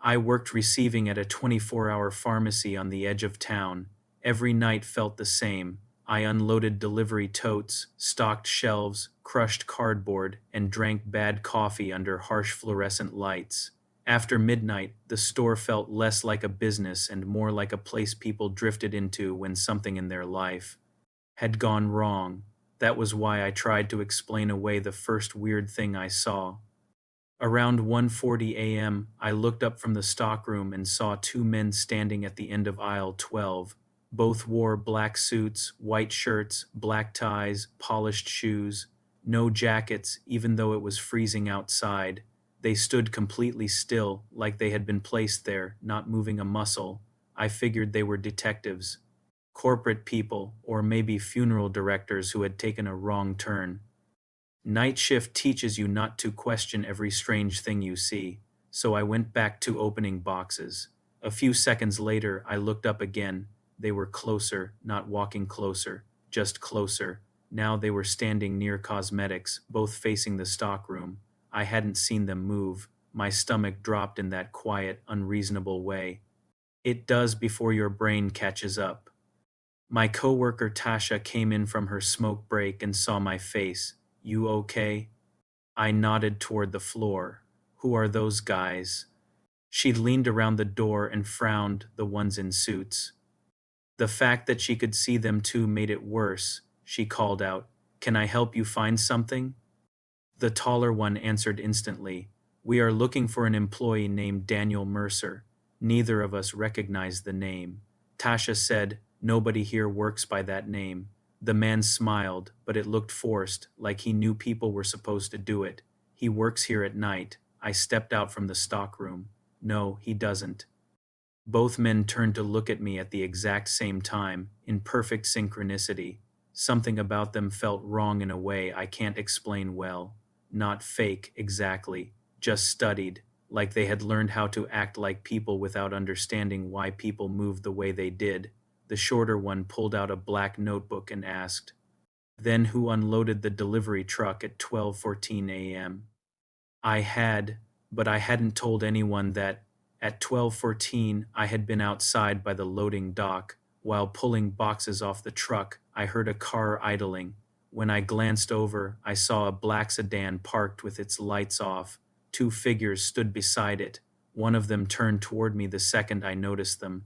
I worked receiving at a 24-hour pharmacy on the edge of town. Every night felt the same. I unloaded delivery totes, stocked shelves, crushed cardboard, and drank bad coffee under harsh fluorescent lights. After midnight, the store felt less like a business and more like a place people drifted into when something in their life had gone wrong. That was why I tried to explain away the first weird thing I saw. Around 1:40 a.m., I looked up from the stockroom and saw two men standing at the end of aisle 12. Both wore black suits, white shirts, black ties, polished shoes, no jackets, even though it was freezing outside. They stood completely still, like they had been placed there, not moving a muscle. I figured they were detectives, corporate people, or maybe funeral directors who had taken a wrong turn. Night shift teaches you not to question every strange thing you see, so I went back to opening boxes. A few seconds later, I looked up again. They were closer, not walking closer, just closer. Now they were standing near cosmetics, both facing the stockroom. I hadn't seen them move. My stomach dropped in that quiet, unreasonable way. It does before your brain catches up. My coworker Tasha came in from her smoke break and saw my face. You okay? I nodded toward the floor. Who are those guys? She leaned around the door and frowned, the ones in suits. The fact that she could see them too made it worse. She called out, "Can I help you find something?" The taller one answered instantly, "We are looking for an employee named Daniel Mercer." Neither of us recognized the name. Tasha said, "Nobody here works by that name." The man smiled, but it looked forced, like he knew people were supposed to do it. "He works here at night." I stepped out from the stockroom. "No, he doesn't." Both men turned to look at me at the exact same time, in perfect synchronicity. Something about them felt wrong in a way I can't explain well. Not fake, exactly, just studied, like they had learned how to act like people without understanding why people moved the way they did. The shorter one pulled out a black notebook and asked, "Then who unloaded the delivery truck at 12:14 a.m.?" I had, but I hadn't told anyone that at 12:14 I had been outside by the loading dock. While pulling boxes off the truck, I heard a car idling. When I glanced over, I saw a black sedan parked with its lights off. Two figures stood beside it. One of them turned toward me the second I noticed them.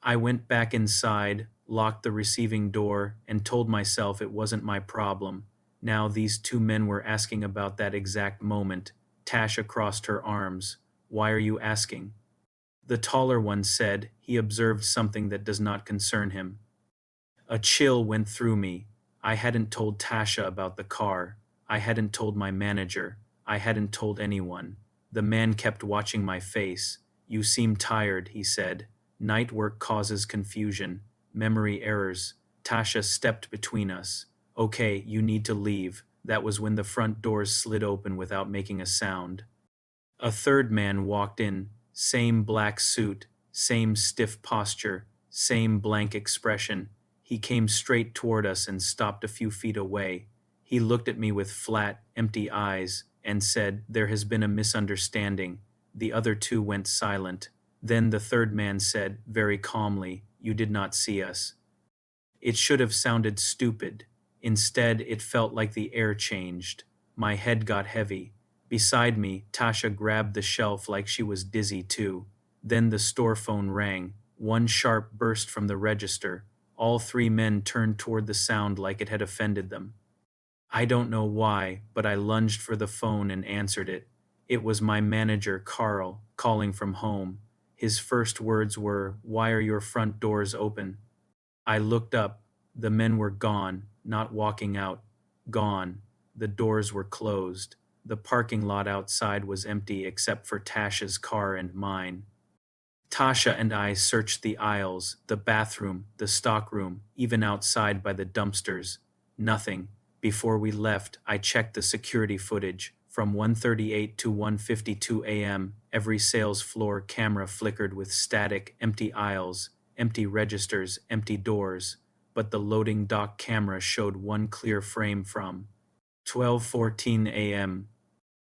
I went back inside, locked the receiving door, and told myself it wasn't my problem. Now these two men were asking about that exact moment. Tasha crossed her arms. "Why are you asking?" The taller one said he observed something that does not concern him. A chill went through me. I hadn't told Tasha about the car. I hadn't told my manager. I hadn't told anyone. The man kept watching my face. "You seem tired," he said. "Night work causes confusion, memory errors." Tasha stepped between us. "Okay, you need to leave." That was when the front doors slid open without making a sound. A third man walked in, same black suit, same stiff posture, same blank expression. He came straight toward us and stopped a few feet away. He looked at me with flat, empty eyes and said, "There has been a misunderstanding." The other two went silent. Then the third man said, very calmly, "You did not see us." It should have sounded stupid. Instead, it felt like the air changed. My head got heavy. Beside me, Tasha grabbed the shelf like she was dizzy too. Then the store phone rang. One sharp burst from the register. All three men turned toward the sound like it had offended them. I don't know why, but I lunged for the phone and answered it. It was my manager, Carl, calling from home. His first words were, "Why are your front doors open?" I looked up. The men were gone, not walking out. Gone. The doors were closed. The parking lot outside was empty except for Tasha's car and mine. Tasha and I searched the aisles, the bathroom, the stockroom, even outside by the dumpsters. Nothing. Before we left, I checked the security footage. From 1:38 to 1:52 a.m., every sales floor camera flickered with static, empty aisles, empty registers, empty doors. But the loading dock camera showed one clear frame from 12:14 a.m.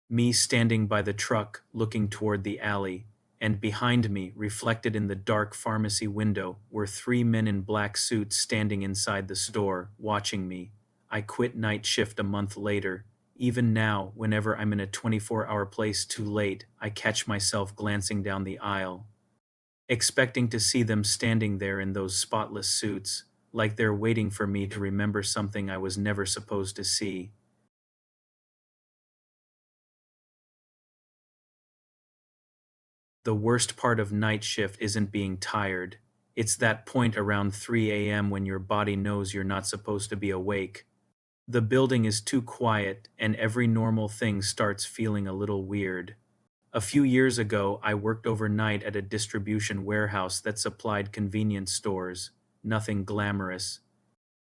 Me standing by the truck, looking toward the alley. and behind me, reflected in the dark pharmacy window, were three men in black suits standing inside the store, watching me. I quit night shift a month later. Even now, whenever I'm in a 24-hour place too late, I catch myself glancing down the aisle, expecting to see them standing there in those spotless suits, like they're waiting for me to remember something I was never supposed to see. The worst part of night shift isn't being tired. It's that point around 3 a.m. when your body knows you're not supposed to be awake. The building is too quiet, and every normal thing starts feeling a little weird. A few years ago, I worked overnight at a distribution warehouse that supplied convenience stores. Nothing glamorous.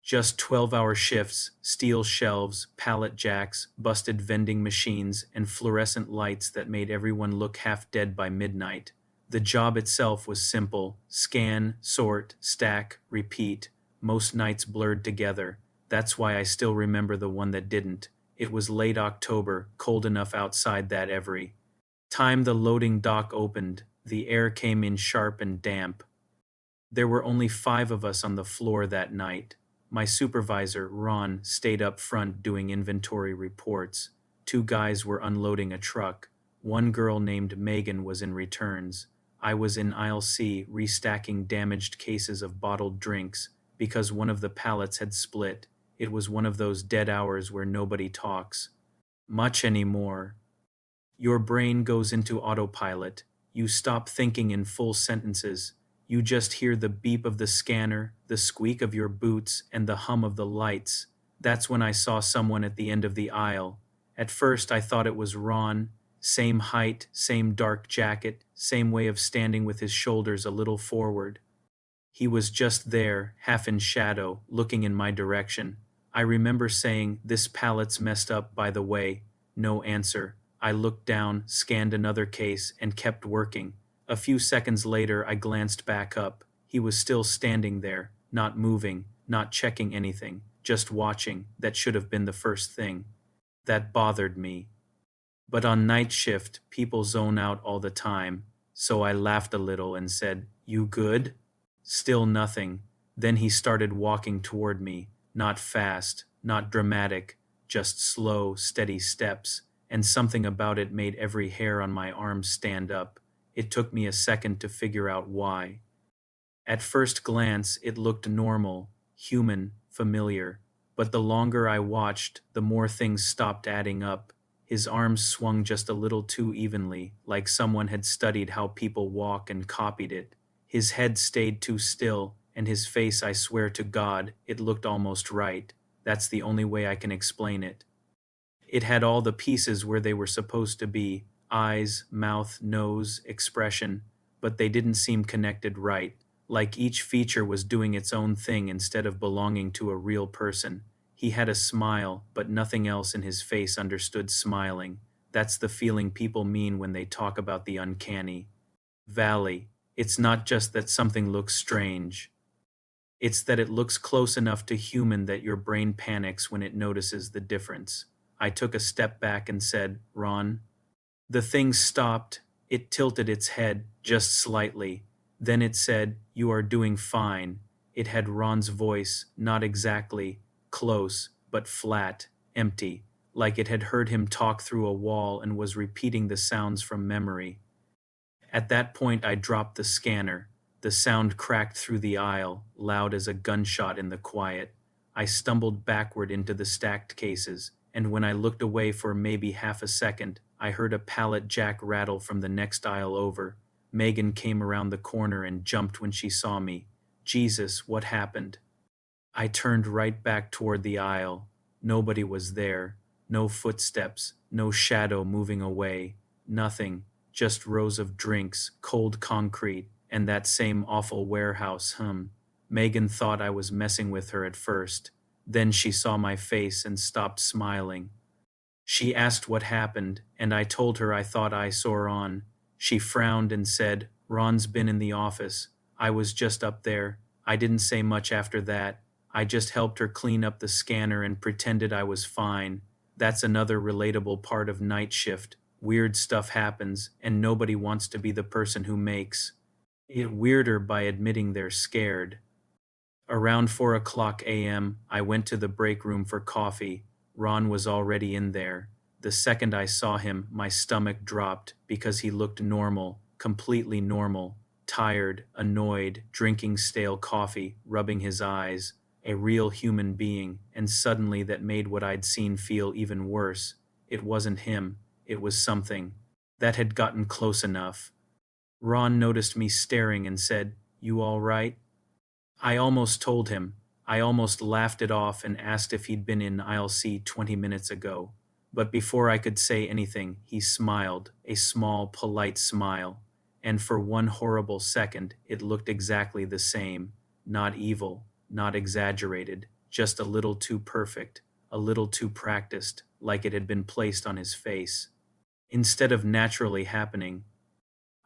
Just 12-hour shifts, steel shelves, pallet jacks, busted vending machines, and fluorescent lights that made everyone look half dead by midnight. The job itself was simple: scan, sort, stack, repeat. Most nights blurred together. That's why I still remember the one that didn't. It was late October, cold enough outside that every time the loading dock opened, the air came in sharp and damp. There were only 5 of us on the floor that night. My supervisor, Ron, stayed up front doing inventory reports. 2 guys were unloading a truck. 1 girl named Megan was in returns. I was in aisle C restacking damaged cases of bottled drinks because one of the pallets had split. It was one of those dead hours where nobody talks much anymore. Your brain goes into autopilot. You stop thinking in full sentences. You just hear the beep of the scanner, the squeak of your boots, and the hum of the lights. That's when I saw someone at the end of the aisle. At first, I thought it was Ron. Same height, same dark jacket, same way of standing with his shoulders a little forward. He was just there, half in shadow, looking in my direction. I remember saying, "This pallet's messed up, by the way." No answer. I looked down, scanned another case, and kept working. A few seconds later, I glanced back up. He was still standing there, not moving, not checking anything, just watching. That should have been the first thing. That bothered me. But on night shift, people zone out all the time, so I laughed a little and said, "You good?" Still nothing. Then he started walking toward me, not fast, not dramatic, just slow, steady steps, and something about it made every hair on my arm stand up. It took me a second to figure out why. At first glance, it looked normal, human, familiar, but the longer I watched, the more things stopped adding up. His arms swung just a little too evenly, like someone had studied how people walk and copied it. His head stayed too still, and his face, I swear to God, it looked almost right. That's the only way I can explain it. It had all the pieces where they were supposed to be: eyes, mouth, nose, expression, but they didn't seem connected right, like each feature was doing its own thing instead of belonging to a real person. He had a smile, but nothing else in his face understood smiling. That's the feeling people mean when they talk about the uncanny valley. It's not just that something looks strange. It's that it looks close enough to human that your brain panics when it notices the difference. I took a step back and said, "Ron." The thing stopped. It tilted its head, just slightly. Then it said, "You are doing fine." It had Ron's voice, not exactly, close, but flat, empty, like it had heard him talk through a wall and was repeating the sounds from memory. At that point, I dropped the scanner. The sound cracked through the aisle, loud as a gunshot in the quiet. I stumbled backward into the stacked cases, and when I looked away for maybe half a second, I heard a pallet jack rattle from the next aisle over. Megan came around the corner and jumped when she saw me. Jesus, what happened? I turned right back toward the aisle. Nobody was there. No footsteps, no shadow moving away. Nothing, just rows of drinks, cold concrete, and that same awful warehouse hum. Megan thought I was messing with her at first. Then she saw my face and stopped smiling. She asked what happened, and I told her I thought I saw Ron. She frowned and said, "Ron's been in the office. I was just up there." I didn't say much after that. I just helped her clean up the scanner and pretended I was fine. That's another relatable part of night shift. weird stuff happens, and nobody wants to be the person who makes it weirder by admitting they're scared. Around 4 o'clock a.m., I went to the break room for coffee. Ron was already in there. The second I saw him, my stomach dropped because he looked normal, completely normal, tired, annoyed, drinking stale coffee, rubbing his eyes, a real human being, and suddenly that made what I'd seen feel even worse. It wasn't him, it was something that had gotten close enough. Ron noticed me staring and said, "You all right?" I almost told him. I almost laughed it off and asked if he'd been in aisle C 20 minutes ago. But before I could say anything, he smiled, a small, polite smile. And for one horrible second, it looked exactly the same. Not evil, not exaggerated, just a little too perfect, a little too practiced, like it had been placed on his face. Instead of naturally happening,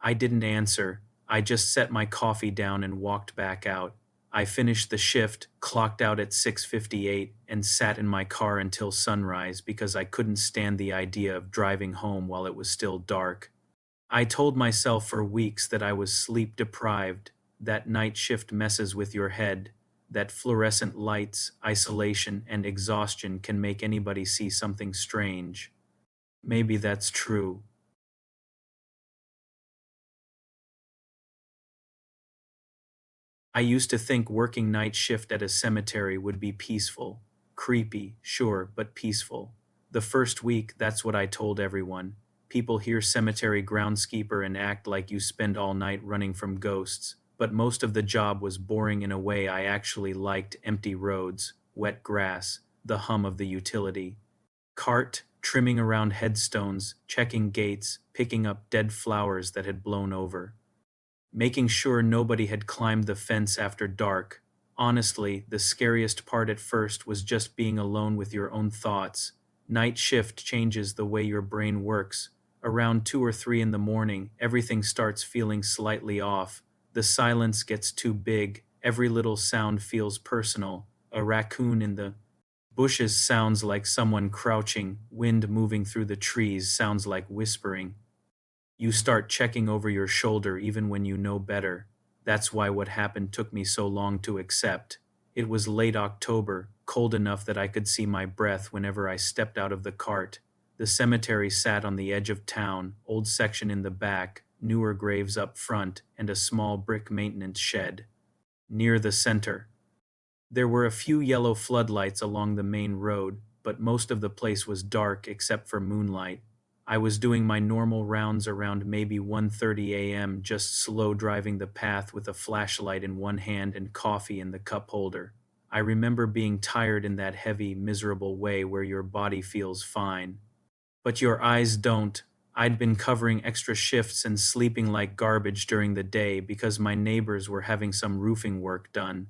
I didn't answer. I just set my coffee down and walked back out. I finished the shift, clocked out at 6:58, and sat in my car until sunrise because I couldn't stand the idea of driving home while it was still dark. I told myself for weeks that I was sleep deprived, that night shift messes with your head, that fluorescent lights, isolation, and exhaustion can make anybody see something strange. Maybe that's true. I used to think working night shift at a cemetery would be peaceful. Creepy, sure, but peaceful. The first week, that's what I told everyone. People hear cemetery groundskeeper and act like you spend all night running from ghosts. But most of the job was boring in a way I actually liked: empty roads, wet grass, the hum of the utility cart, trimming around headstones, checking gates, picking up dead flowers that had blown over, making sure nobody had climbed the fence after dark. Honestly, the scariest part at first was just being alone with your own thoughts. Night shift changes the way your brain works. Around 2 or 3 in the morning, everything starts feeling slightly off. The silence gets too big. Every little sound feels personal. A raccoon in the bushes sounds like someone crouching. Wind moving through the trees sounds like whispering. You start checking over your shoulder even when you know better. That's why what happened took me so long to accept. It was late October, cold enough that I could see my breath whenever I stepped out of the cart. The cemetery sat on the edge of town, old section in the back, newer graves up front, and a small brick maintenance shed. Near the center, there were a few yellow floodlights along the main road, but most of the place was dark except for moonlight. I was doing my normal rounds around maybe 1:30 a.m., just slow driving the path with a flashlight in one hand and coffee in the cup holder. I remember being tired in that heavy, miserable way where your body feels fine, but your eyes don't. I'd been covering extra shifts and sleeping like garbage during the day because my neighbors were having some roofing work done.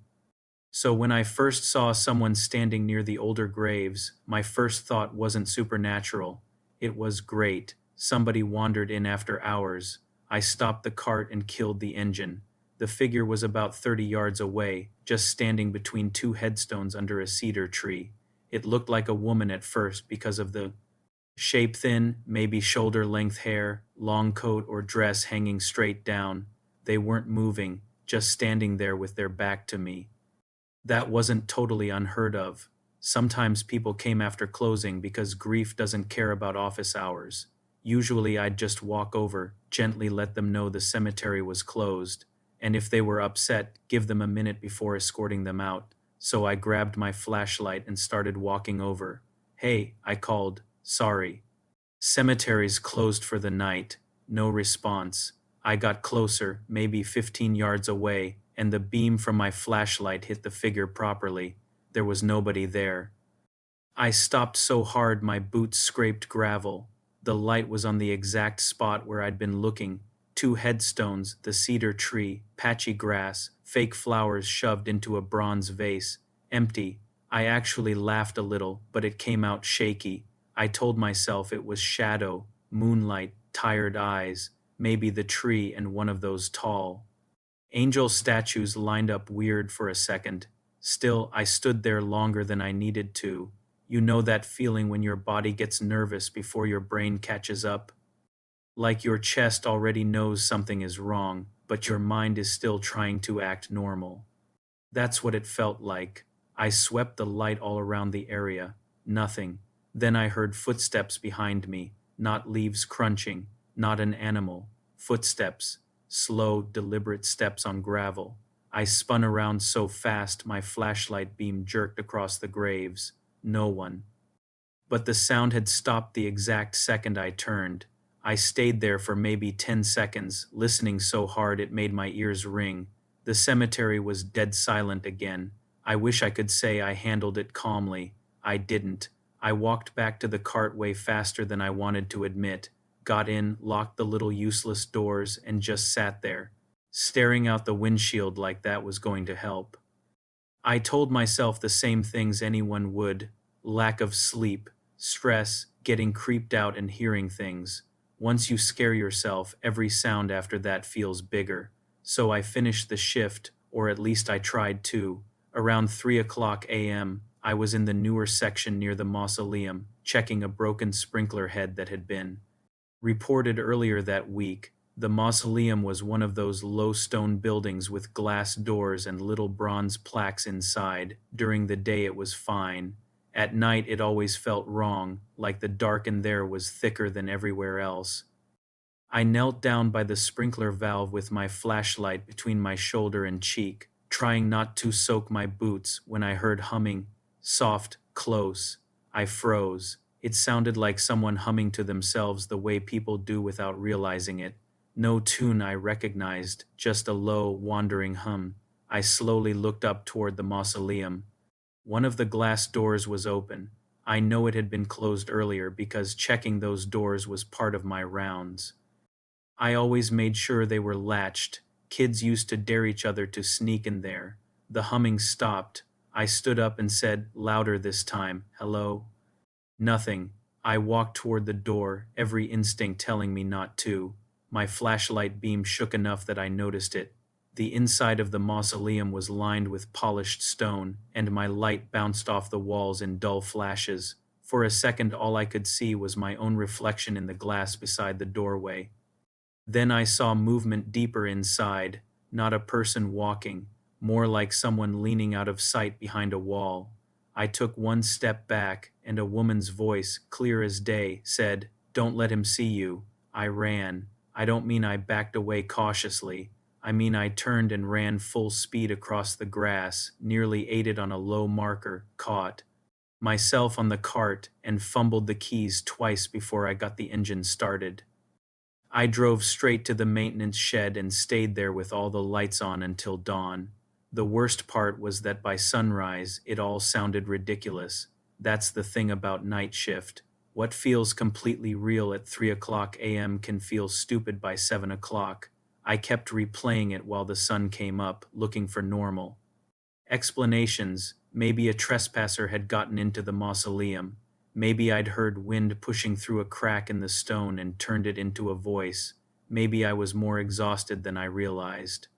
So when I first saw someone standing near the older graves, my first thought wasn't supernatural. It was great. Somebody wandered in after hours. I stopped the cart and killed the engine. The figure was about 30 yards away, just standing between two headstones under a cedar tree. It looked like a woman at first because of the shape: thin, maybe shoulder-length hair, long coat or dress hanging straight down. They weren't moving, just standing there with their back to me. That wasn't totally unheard of. Sometimes people came after closing because grief doesn't care about office hours. Usually I'd just walk over, gently let them know the cemetery was closed, and if they were upset, give them a minute before escorting them out. So I grabbed my flashlight and started walking over. "Hey," I called. "Sorry." "Cemetery's closed for the night." No response. I got closer, maybe 15 yards away, and the beam from my flashlight hit the figure properly. There was nobody there. I stopped so hard my boots scraped gravel. The light was on the exact spot where I'd been looking. Two headstones, the cedar tree, patchy grass, fake flowers shoved into a bronze vase. Empty. I actually laughed a little, but it came out shaky. I told myself it was shadow, moonlight, tired eyes, maybe the tree and one of those tall angel statues lined up weird for a second. Still, I stood there longer than I needed to. You know that feeling when your body gets nervous before your brain catches up? Like your chest already knows something is wrong, but your mind is still trying to act normal. That's what it felt like. I swept the light all around the area. Nothing. Then I heard footsteps behind me, not leaves crunching, not an animal. Footsteps. Slow, deliberate steps on gravel. I spun around so fast my flashlight beam jerked across the graves. No one. But the sound had stopped the exact second I turned. I stayed there for maybe 10 seconds, listening so hard it made my ears ring. The cemetery was dead silent again. I wish I could say I handled it calmly. I didn't. I walked back to the cart way faster than I wanted to admit, got in, locked the little useless doors, and just sat there, staring out the windshield like that was going to help. I told myself the same things anyone would: lack of sleep, stress, getting creeped out, and hearing things. Once you scare yourself, every sound after that feels bigger. So I finished the shift, or at least I tried to. Around 3 o'clock a.m., I was in the newer section near the mausoleum, checking a broken sprinkler head that had been reported earlier that week. The mausoleum was one of those low stone buildings with glass doors and little bronze plaques inside. During the day it was fine. At night it always felt wrong, like the dark in there was thicker than everywhere else. I knelt down by the sprinkler valve with my flashlight between my shoulder and cheek, trying not to soak my boots, when I heard humming, soft, close. I froze. It sounded like someone humming to themselves the way people do without realizing it. No tune I recognized, just a low, wandering hum. I slowly looked up toward the mausoleum. One of the glass doors was open. I know it had been closed earlier because checking those doors was part of my rounds. I always made sure they were latched. Kids used to dare each other to sneak in there. The humming stopped. I stood up and said, louder this time, "Hello?" Nothing. I walked toward the door, every instinct telling me not to. My flashlight beam shook enough that I noticed it. The inside of the mausoleum was lined with polished stone, and my light bounced off the walls in dull flashes. For a second, all I could see was my own reflection in the glass beside the doorway. Then I saw movement deeper inside, not a person walking, more like someone leaning out of sight behind a wall. I took one step back, and a woman's voice, clear as day, said, "Don't let him see you." I ran. I don't mean I backed away cautiously. I mean I turned and ran full speed across the grass, nearly aided on a low marker, caught myself on the cart, and fumbled the keys twice before I got the engine started. I drove straight to the maintenance shed and stayed there with all the lights on until dawn. The worst part was that by sunrise, it all sounded ridiculous. That's the thing about night shift. What feels completely real at 3 o'clock a.m. can feel stupid by 7 o'clock. I kept replaying it while the sun came up, looking for normal explanations. Maybe a trespasser had gotten into the mausoleum. Maybe I'd heard wind pushing through a crack in the stone and turned it into a voice. Maybe I was more exhausted than I realized.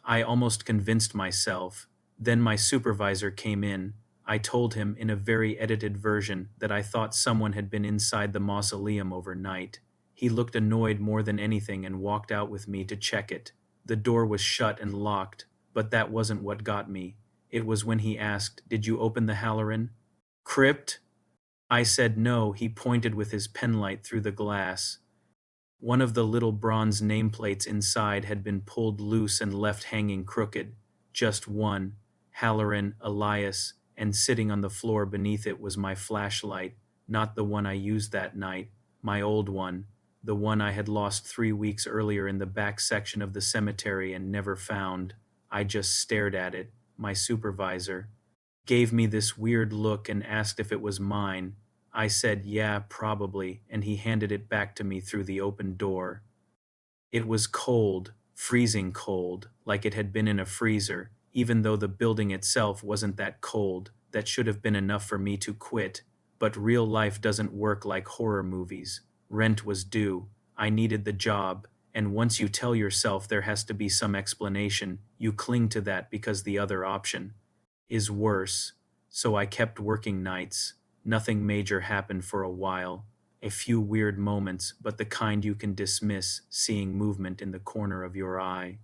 I almost convinced myself. Then my supervisor came in. I told him in a very edited version that I thought someone had been inside the mausoleum overnight. He looked annoyed more than anything and walked out with me to check it. The door was shut and locked, but that wasn't what got me. It was when he asked, "Did you open the Halloran crypt?" I said no. He pointed with his penlight through the glass. One of the little bronze nameplates inside had been pulled loose and left hanging crooked. Just one, Halloran Elias, and sitting on the floor beneath it was my flashlight, not the one I used that night, my old one, the one I had lost 3 weeks earlier in the back section of the cemetery and never found. I just stared at it. My supervisor gave me this weird look and asked if it was mine. I said, "Yeah, probably," and he handed it back to me through the open door. It was cold, freezing cold, like it had been in a freezer, even though the building itself wasn't that cold. That should have been enough for me to quit. But real life doesn't work like horror movies. Rent was due. I needed the job. And once you tell yourself there has to be some explanation, you cling to that because the other option is worse. So I kept working nights. Nothing major happened for a while. a few weird moments, but the kind you can dismiss, seeing movement in the corner of your eye.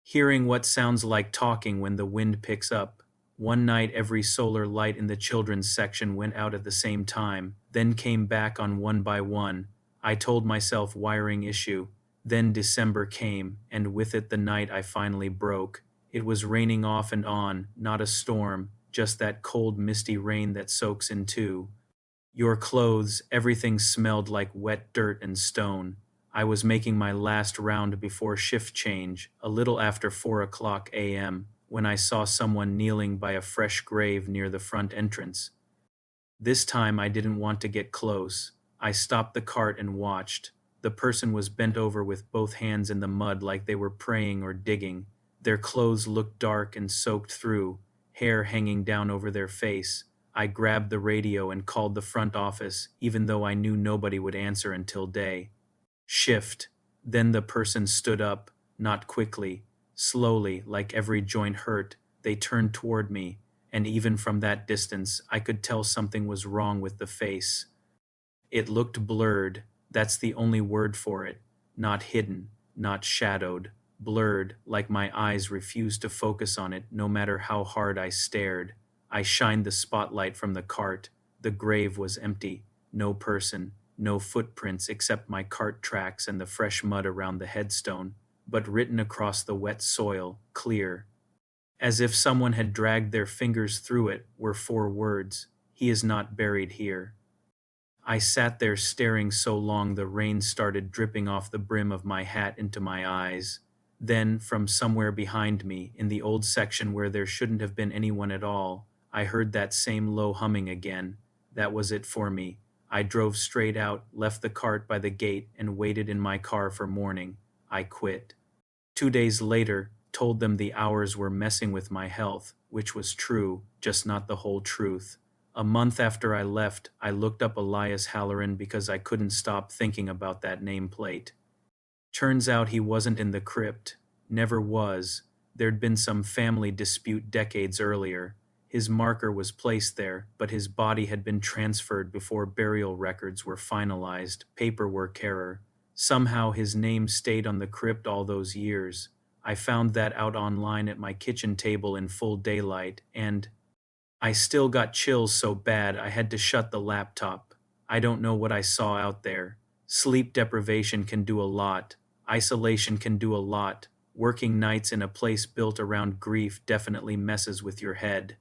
Hearing what sounds like talking when the wind picks up. One night every solar light in the children's section went out at the same time, then came back on one by one. I told myself wiring issue. Then December came, and with it the night I finally broke. It was raining off and on, not a storm, just that cold misty rain that soaks in too. Your clothes, everything smelled like wet dirt and stone. I was making my last round before shift change, a little after 4 o'clock a.m., when I saw someone kneeling by a fresh grave near the front entrance. This time I didn't want to get close. I stopped the cart and watched. The person was bent over with both hands in the mud like they were praying or digging. Their clothes looked dark and soaked through, hair hanging down over their face. I grabbed the radio and called the front office, even though I knew nobody would answer until day. Shift. Then the person stood up, not quickly. Slowly, like every joint hurt, they turned toward me, and even from that distance, I could tell something was wrong with the face. It looked blurred, that's the only word for it. Not hidden, not shadowed. Blurred, like my eyes refused to focus on it no matter how hard I stared. I shined the spotlight from the cart. The grave was empty. No person, no footprints except my cart tracks and the fresh mud around the headstone, but written across the wet soil, clear. As if someone had dragged their fingers through it, were 4 words: "He is not buried here." I sat there staring so long the rain started dripping off the brim of my hat into my eyes. Then, from somewhere behind me, in the old section where there shouldn't have been anyone at all, I heard that same low humming again. That was it for me. I drove straight out, left the cart by the gate, and waited in my car for morning. I quit. 2 days later, told them the hours were messing with my health, which was true, just not the whole truth. A month after I left, I looked up Elias Halloran because I couldn't stop thinking about that nameplate. Turns out he wasn't in the crypt. Never was. There'd been some family dispute decades earlier. His marker was placed there, but his body had been transferred before burial records were finalized. Paperwork error. Somehow his name stayed on the crypt all those years. I found that out online at my kitchen table in full daylight, and I still got chills so bad I had to shut the laptop. I don't know what I saw out there. Sleep deprivation can do a lot. Isolation can do a lot. Working nights in a place built around grief definitely messes with your head.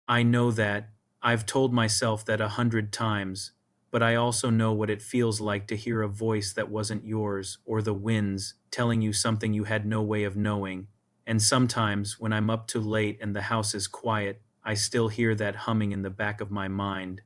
I know that. I've told myself that 100 times, but I also know what it feels like to hear a voice that wasn't yours, or the winds, telling you something you had no way of knowing. And sometimes, when I'm up too late and the house is quiet, I still hear that humming in the back of my mind.